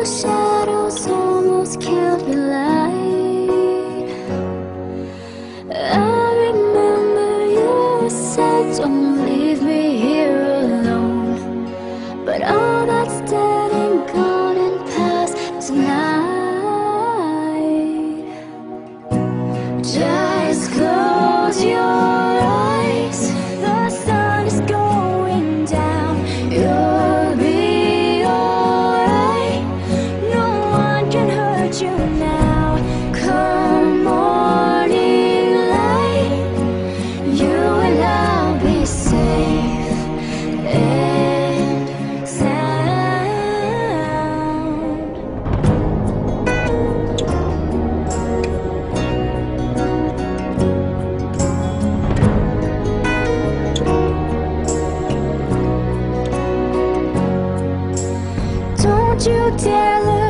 shadows almost killed the light. I remember you said don't leave me here alone, but all that's dead and gone and past tonight. Just close your eyes, the sun is going down. You'll be alright, no one can hurt you now. Come morning light, you and I'll be safe and sound. Don't you dare look